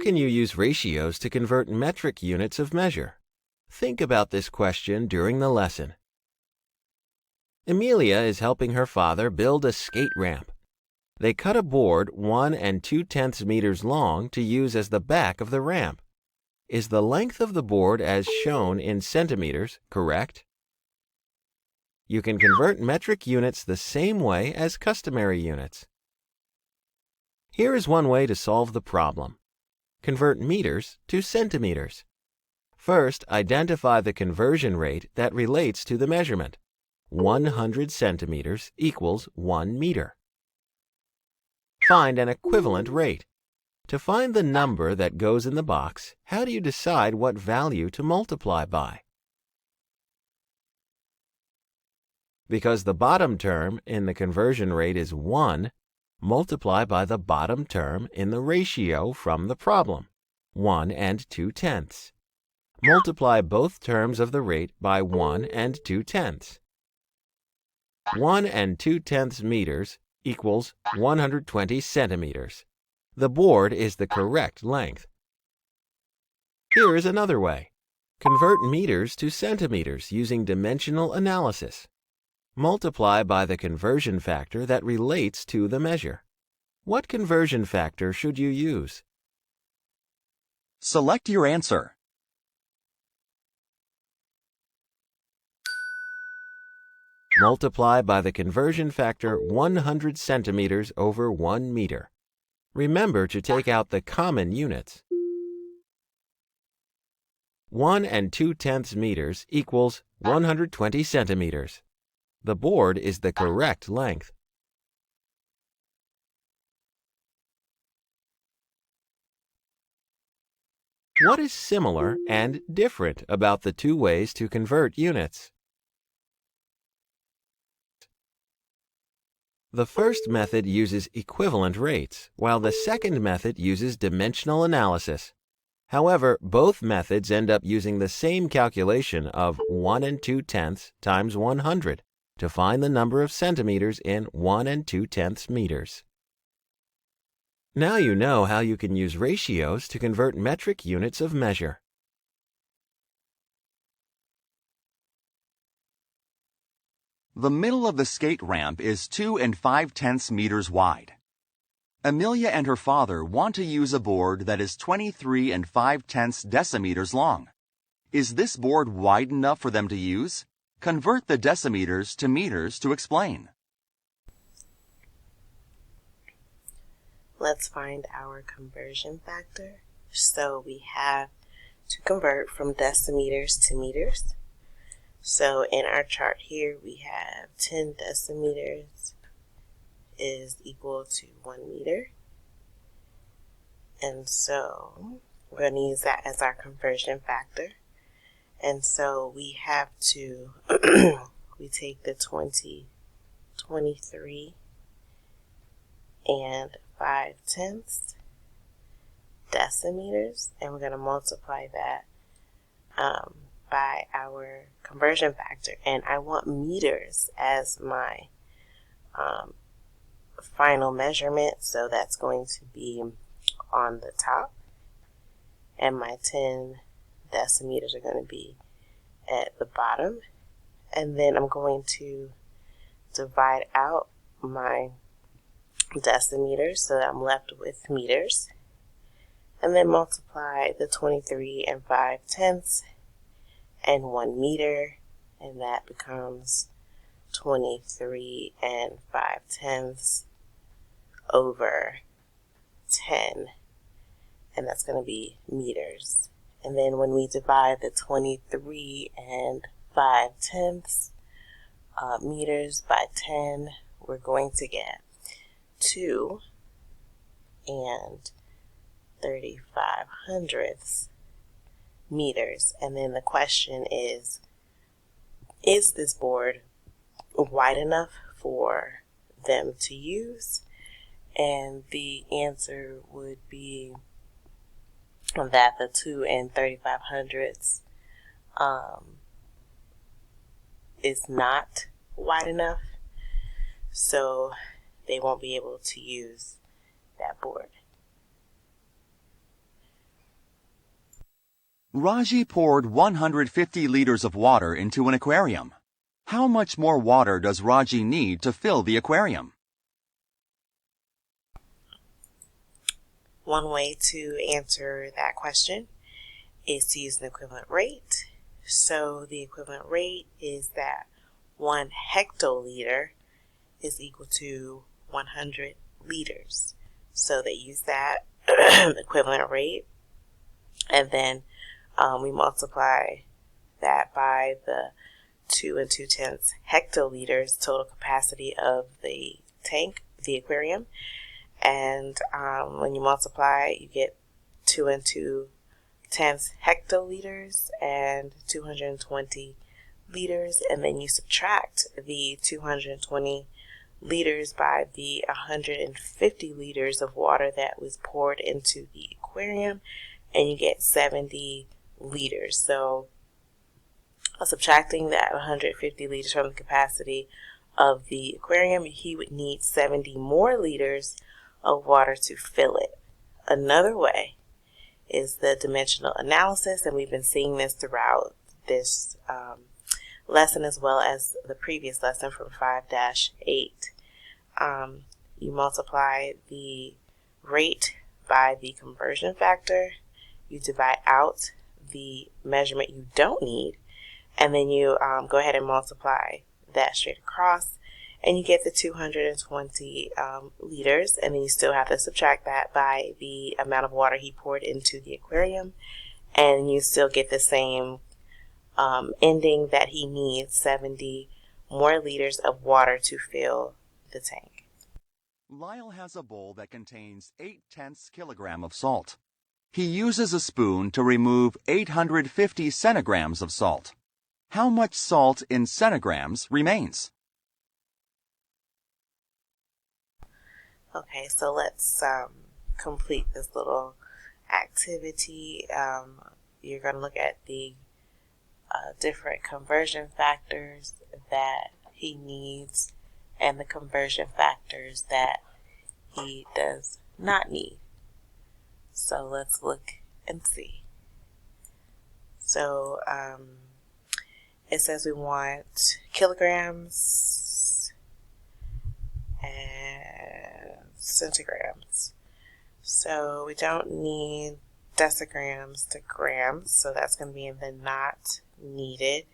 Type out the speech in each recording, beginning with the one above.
can you use ratios to convert metric units of measure? Think about this question during the lesson. Amelia is helping her father build a skate ramp. They cut a board 1 2/10 meters long to use as the back of the ramp. Is the length of the board as shown in centimeters correct? You can convert metric units the same way as customary units. Here is one way to solve the problem. Convert meters to centimeters. First, identify the conversion rate that relates to the measurement. 100 centimeters equals 1 meter. Find an equivalent rate. To find the number that goes in the box, how do you decide what value to multiply by? Because the bottom term in the conversion rate is 1, multiply by the bottom term in the ratio from the problem, 1 2/10. Multiply both terms of the rate by 1 2/10. 1 2/10 meters equals 120 centimeters. The board is the correct length. Here is another way. Convert meters to centimeters using dimensional analysis. Multiply by the conversion factor that relates to the measure. What conversion factor should you use? Select your answer. Multiply by the conversion factor 100 centimeters over 1 meter. Remember to take out the common units. 1 2/10 meters equals 120 centimeters. The board is the correct length. What is similar and different about the two ways to convert units? The first method uses equivalent rates, while the second method uses dimensional analysis. However, both methods end up using the same calculation of 1 2/10 times 100 to find the number of centimeters in 1 2/10 meters. Now you know how you can use ratios to convert metric units of measure. The middle of the skate ramp is 2 5/10 meters wide. Amelia and her father want to use a board that is 23 5/10 decimeters long. Is this board wide enough for them to use? Convert the decimeters to meters to explain. Let's find our conversion factor. So we have to convert from decimeters to meters. So in our chart here, we have 10 decimeters is equal to 1 meter. And so we're going to use that as our conversion factor. And so we have to, we take the 23 5/10 decimeters, and we're going to multiply that by our conversion factor. And I want meters as my final measurement, so that's going to be on the top, and my 10 decimeters are going to be at the bottom. And then I'm going to divide out my decimeters so that I'm left with meters, and then multiply the 23 5/10 and 1 meter, and that becomes 23 5/10 over 10, and that's going to be meters. And then when we divide the 23 5/10 meters by 10, we're going to get 2 35/100 meters. And then the question is this board wide enough for them to use? And the answer would be that the 2 35/100 is not wide enough, so they won't be able to use that board. Raji poured 150 liters of water into an aquarium. How much more water does Raji need to fill the aquarium? One way to answer that question is to use an equivalent rate. So the equivalent rate is that 1 hectoliter is equal to 100 liters. So they use that equivalent rate, and then we multiply that by the 2 2/10 hectoliters total capacity of the tank, the aquarium. And when you multiply, you get 2 2/10 hectoliters and 220 liters, and then you subtract the 220 liters by the 150 liters of water that was poured into the aquarium, and you get 70 liters. So subtracting that 150 liters from the capacity of the aquarium, he would need 70 more liters of water to fill it. Another way is the dimensional analysis, and we've been seeing this throughout this lesson as well as the previous lesson from 5-8. You multiply the rate by the conversion factor, you divide out the measurement you don't need, and then you go ahead and multiply that straight across, and you get the 220 liters, and then you still have to subtract that by the amount of water he poured into the aquarium, and you still get the same ending that he needs 70 more liters of water to fill the tank. Lyle has a bowl that contains 8/10 kilogram of salt. He uses a spoon to remove 850 centigrams of salt. How much salt in centigrams remains? Okay, so let's complete this little activity. You're going to look at the different conversion factors that he needs and the conversion factors that he does not need. So let's look and see. So it says we want kilograms and centigrams. So we don't need decigrams to grams, so that's going to be in the not needed.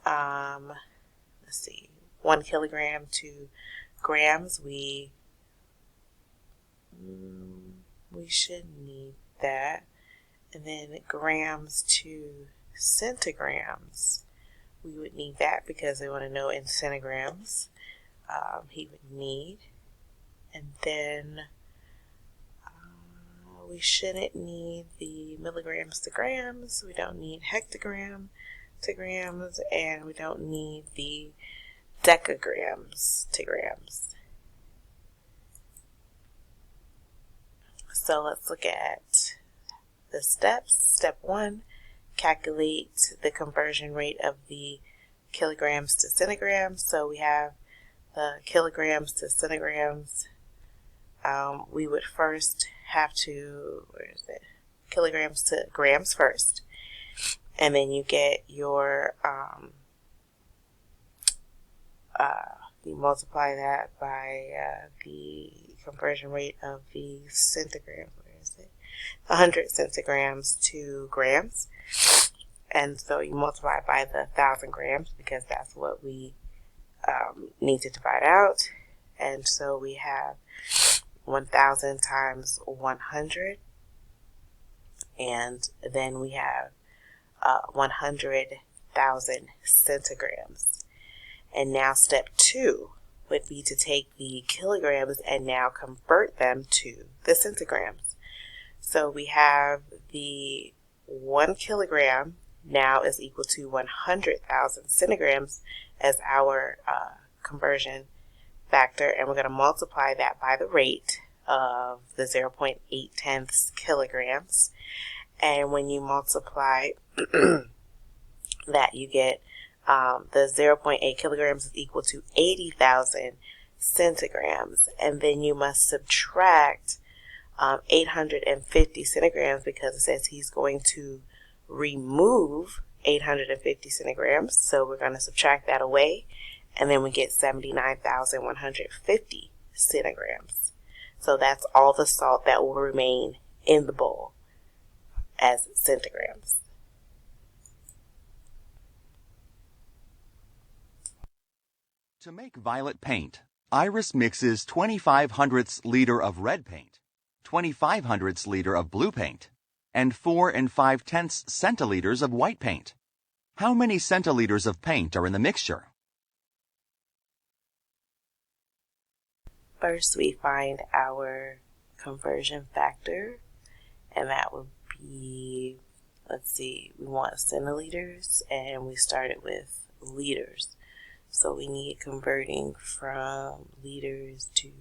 Let's see, 1 kilogram to grams, we should need that. And then grams to centigrams, we would need that because they want to know in centigrams he would need. And then we shouldn't need the milligrams to grams, we don't need hectogram to grams, and we don't need the decagrams to grams. So let's look at the steps. Step 1, calculate the conversion rate of the kilograms to centigrams. So we have the kilograms to centigrams. We would first have to, kilograms to grams first. And then you get your, you multiply that by the conversion rate of the centigram. Where is it? 100 centigrams to grams. And so you multiply by the 1,000 grams because that's what we need to divide out. And so we have 1,000 times 100. And then we have 100,000 centigrams. And now step 2 would be to take the kilograms and now convert them to the centigrams. So we have the 1 kilogram now is equal to 100,000 centigrams as our conversion factor, and we're going to multiply that by the rate of the 0.8 kilograms. And when you multiply that, you get the 0.8 kilograms is equal to 80,000 centigrams. And then you must subtract 850 centigrams because it says he's going to remove 850 centigrams. So we're going to subtract that away, and then we get 79,150 centigrams. So that's all the salt that will remain in the bowl as centigrams. To make violet paint, Iris mixes 25/100ths liter of red paint, 25/100ths liter of blue paint, and 4 5/10 centiliters of white paint. How many centiliters of paint are in the mixture? First, we find our conversion factor, and that would be, let's see, we want centiliters, and we started with liters. So we need converting from liters to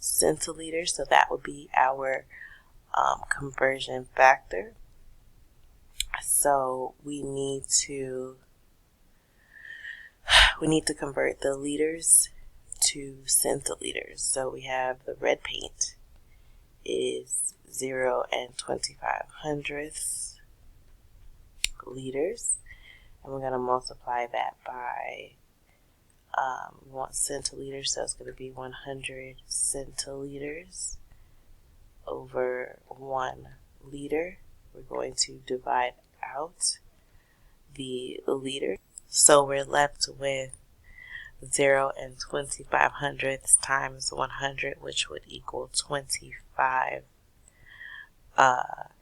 centiliters. So that would be our conversion factor. So we need to convert the liters to centiliters. So we have the red paint is 0 25/100ths liters. And we're going to multiply that by, we want centiliters, so it's going to be 100 centiliters over 1 liter. We're going to divide out the liter. So we're left with 0 25/100ths times 100, which would equal 25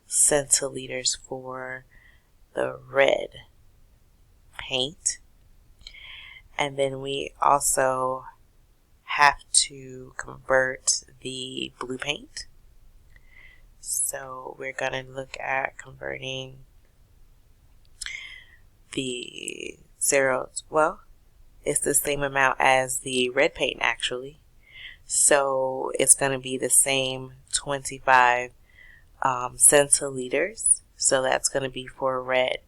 centiliters for the red paint. And then we also have to convert the blue paint. So we're going to look at converting the 0, well, it's the same amount as the red paint actually. So it's going to be the same 25 centiliters. So that's going to be for red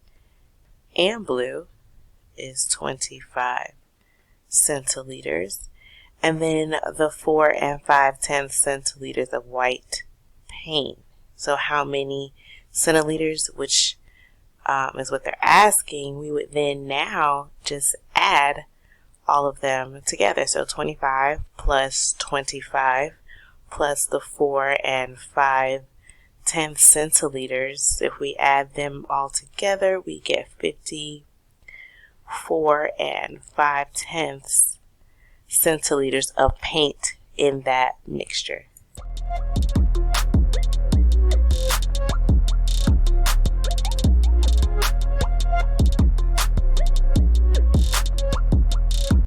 and blue is 25 centiliters. And then the 4 5/10 centiliters of white paint. So how many centiliters, which is what they're asking, we would then now just add all of them together. So 25 plus 25 plus the 4 5/10 centiliters. If we add them all together, we get 54 5/10 centiliters of paint in that mixture.